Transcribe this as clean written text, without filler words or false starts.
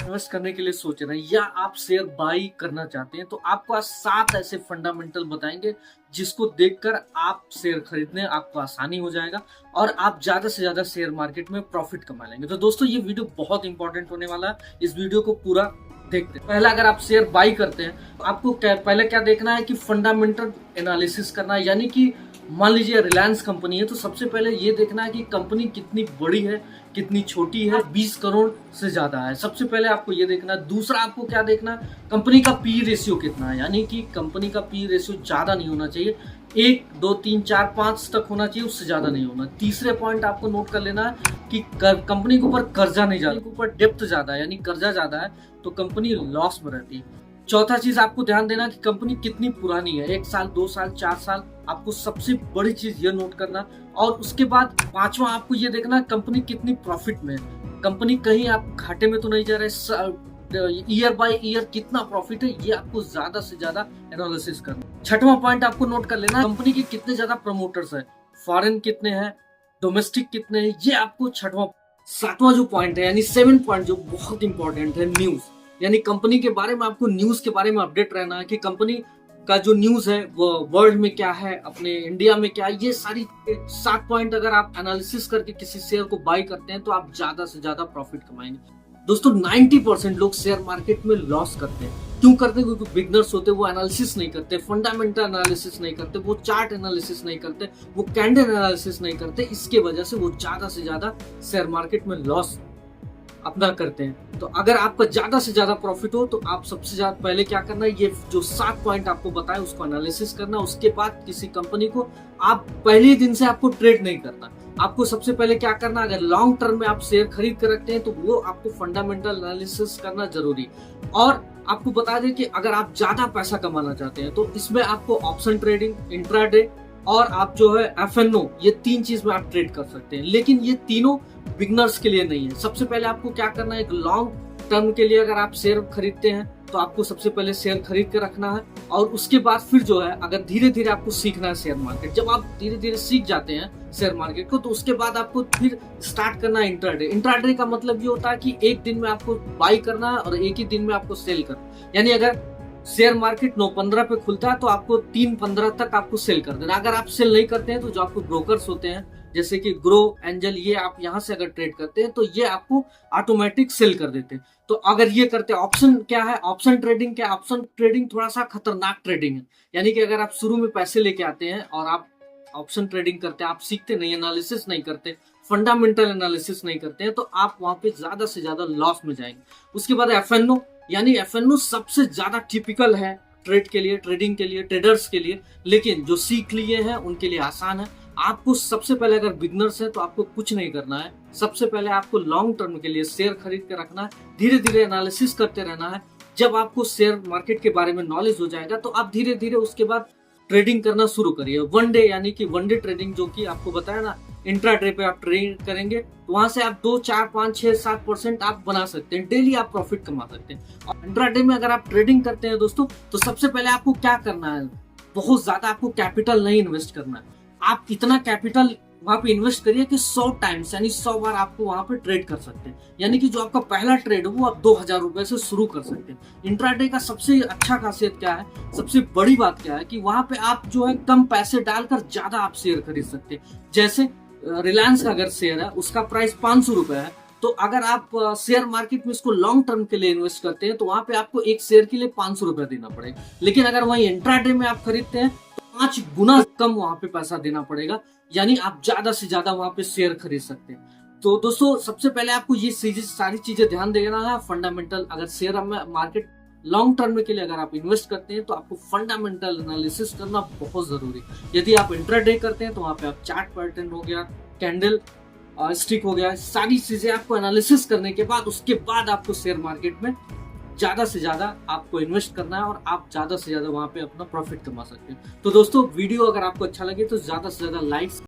Invest करने के लिए सोच रहे हैं या आप शेयर बाई करना चाहते हैं तो आपको आज 7 ऐसे फंडामेंटल बताएंगे जिसको देखकर आप शेयर खरीदने आपको आसानी हो जाएगा और आप ज्यादा से ज्यादा शेयर मार्केट में प्रॉफिट कमा लेंगे। तो दोस्तों ये वीडियो बहुत इंपॉर्टेंट होने वाला है, इस वीडियो को पूरा देखते हैं। पहला, अगर आप शेयर बाई करते हैं तो आपको पहले क्या देखना है कि फंडामेंटल एनालिसिस करना है। यानी कि मान लीजिए रिलायंस कंपनी है तो सबसे पहले ये देखना है कि कंपनी कितनी बड़ी है, कितनी छोटी है, 20 करोड़ से ज्यादा है, सबसे पहले आपको ये देखना है। दूसरा आपको क्या देखना है, कंपनी का पी रेशियो कितना है, यानी कि कंपनी का पी रेशियो ज्यादा नहीं होना चाहिए, 1, 2, 3, 4, 5 तक होना चाहिए, उससे ज्यादा नहीं होना। तीसरे पॉइंट आपको नोट कर लेना है कि कंपनी के ऊपर कर्जा नहीं ज्यादा, ऊपर डेप्थ ज्यादा है यानी कर्जा ज्यादा है तो कंपनी लॉस में रहती है। चौथा चीज आपको ध्यान देना कि कंपनी कितनी पुरानी है, 1 साल, 2 साल, 4 साल, आपको सबसे बड़ी चीज ये नोट करना। और उसके बाद पांचवा आपको ये देखना कंपनी कितनी प्रॉफिट में है, कंपनी कहीं आप घाटे में तो नहीं जा रहे, ईयर बाय ईयर कितना प्रॉफिट है, ये आपको ज्यादा से ज्यादा एनालिसिस करना। छठवां पॉइंट आपको नोट कर लेना कंपनी के कितने ज्यादा प्रमोटर्स है, फॉरेन कितने हैं, डोमेस्टिक कितने हैं, ये आपको छठवां। सातवां जो पॉइंट है यानी 7 पॉइंट जो बहुत इंपॉर्टेंट है, न्यूज, यानी कंपनी के बारे में आपको न्यूज के बारे में अपडेट रहना है कि कंपनी का जो न्यूज है वो वर्ल्ड में क्या है, अपने इंडिया में क्या है। ये सारी 7 पॉइंट अगर आप एनालिसिस करके किसी शेयर को बाई करते हैं तो आप ज्यादा से ज्यादा प्रॉफिट कमाएंगे। दोस्तों 90% लोग शेयर मार्केट में लॉस करते हैं। क्यों करते हैं? क्योंकि बिगनर्स होते हैं, वो एनालिसिस नहीं करते, फंडामेंटल एनालिसिस नहीं करते, वो चार्ट एनालिसिस नहीं करते, वो कैंडल एनालिसिस नहीं करते। इसके वजह से वो ज्यादा से ज्यादा शेयर मार्केट में लॉस अपना करते हैं। तो अगर आपका ज्यादा से ज्यादा प्रॉफिट हो तो आप सबसे ज्यादा पहले क्या करना है, ये जो 7 पॉइंट आपको बताए उसको एनालिसिस करना। उसके बाद किसी कंपनी को आप पहले दिन से आपको ट्रेड नहीं करना, आपको सबसे पहले क्या करना, अगर लॉन्ग टर्म में आप शेयर खरीद कर रखते हैं तो वो आपको फंडामेंटल एनालिसिस करना जरूरी। और आपको बता दें कि अगर आप ज्यादा पैसा कमाना चाहते हैं तो इसमें आपको ऑप्शन ट्रेडिंग, इंट्राडे और आप जो है एफएनओ, ये 3 चीज में आप ट्रेड कर सकते हैं। लेकिन ये तीनों बिगनर्स के लिए नहीं है। सबसे पहले आपको क्या करना है, एक लॉन्ग टर्म के लिए अगर आप शेयर खरीदते हैं तो आपको सबसे पहले शेयर खरीद के रखना है। और उसके बाद फिर जो है अगर धीरे धीरे आपको सीखना है शेयर मार्केट, जब आप धीरे धीरे सीख जाते हैं शेयर मार्केट को तो उसके बाद आपको फिर स्टार्ट करना है इंट्राडे। इंट्राडे का मतलब ये होता है कि एक दिन में आपको बाई करना है और एक ही दिन में आपको सेल करना। यानी अगर शेयर मार्केट 9:15 पे खुलता है तो आपको 3:15 तक आपको सेल कर देना। अगर आप सेल नहीं करते हैं तो जो आपको ब्रोकर्स होते हैं जैसे कि ग्रो, एंजल, ये आप यहाँ से अगर ट्रेड करते हैं तो ये आपको ऑटोमेटिक सेल कर देते हैं। तो अगर ये करते हैं, ऑप्शन क्या है, ऑप्शन ट्रेडिंग क्या है, ऑप्शन ट्रेडिंग थोड़ा सा खतरनाक ट्रेडिंग है। यानी कि अगर आप शुरू में पैसे लेके आते हैं और आप ऑप्शन ट्रेडिंग करते हैं, आप सीखते नहीं, एनालिसिस नहीं करते, फंडामेंटल एनालिसिस नहीं करते हैं तो आप वहां पे ज्यादा से ज्यादा लॉस में जाएंगे। उसके बाद एफएनओ, यानी एफएनओ सबसे ज्यादा टिपिकल है ट्रेड के लिए, ट्रेडिंग के लिए, ट्रेडर्स के लिए, लेकिन जो सीख लिए हैं उनके लिए आसान है। आपको सबसे पहले अगर बिगनर्स है तो आपको कुछ नहीं करना है, सबसे पहले आपको लॉन्ग टर्म के लिए शेयर खरीद के रखना है, धीरे धीरे एनालिसिस करते रहना है। जब आपको शेयर मार्केट के बारे में नॉलेज हो जाएगा तो आप धीरे धीरे उसके बाद ट्रेडिंग करना शुरू करिए। वन डे यानी कि वन डे ट्रेडिंग, जो कि आपको बताया ना, इंट्राडे पे आप ट्रेड करेंगे तो वहां से आप 2, 4, 5, 6, 7% आप बना सकते हैं, डेली आप प्रॉफिट कमा सकते हैं। और इंट्राडे में अगर आप ट्रेडिंग करते हैं दोस्तों तो सबसे पहले आपको क्या करना है, बहुत ज्यादा आपको कैपिटल नहीं इन्वेस्ट करना है। आप इतना कैपिटल वहां पे इन्वेस्ट करिए कि 100 टाइम्स यानी 100 बार आपको वहां पे ट्रेड कर सकते हैं। यानी कि जो आपका पहला ट्रेड है वो आप 2000 रुपए से शुरू कर सकते हैं। इंट्राडे का सबसे अच्छा खासियत क्या है, सबसे बड़ी बात क्या है कि वहां पे आप जो है कम पैसे डालकर ज्यादा आप शेयर खरीद सकते हैं। जैसे रिलायंस का अगर शेयर है उसका प्राइस 500 रुपए है, तो अगर आप शेयर मार्केट में इसको लॉन्ग टर्म के लिए इन्वेस्ट करते हैं तो वहां पे आपको एक शेयर के लिए 500 रुपए देना पड़ेगा। लेकिन अगर वही इंट्राडे में आप खरीदते हैं तो 5 गुना कम वहां पे पैसा देना पड़ेगा, यानी आप ज्यादा से ज्यादा वहां पे शेयर खरीद सकते हैं। तो दोस्तों सबसे पहले आपको ये सारी चीजें ध्यान देना है। फंडामेंटल, अगर शेयर मार्केट लॉन्ग टर्म के लिए अगर आप इन्वेस्ट करते हैं तो आपको फंडामेंटल एनालिसिस करना बहुत जरूरी है। यदि आप इंट्राडे करते हैं तो वहां पे आप चार्ट पैटर्न हो गया, कैंडल स्टिक हो गया, सारी चीजें आपको एनालिसिस करने के बाद उसके बाद आपको शेयर मार्केट में ज्यादा से ज्यादा आपको इन्वेस्ट करना है और आप ज्यादा से ज्यादा वहां पे अपना प्रॉफिट कमा सकते हैं। तो दोस्तों वीडियो अगर आपको अच्छा लगे तो ज्यादा से ज्यादा लाइक्स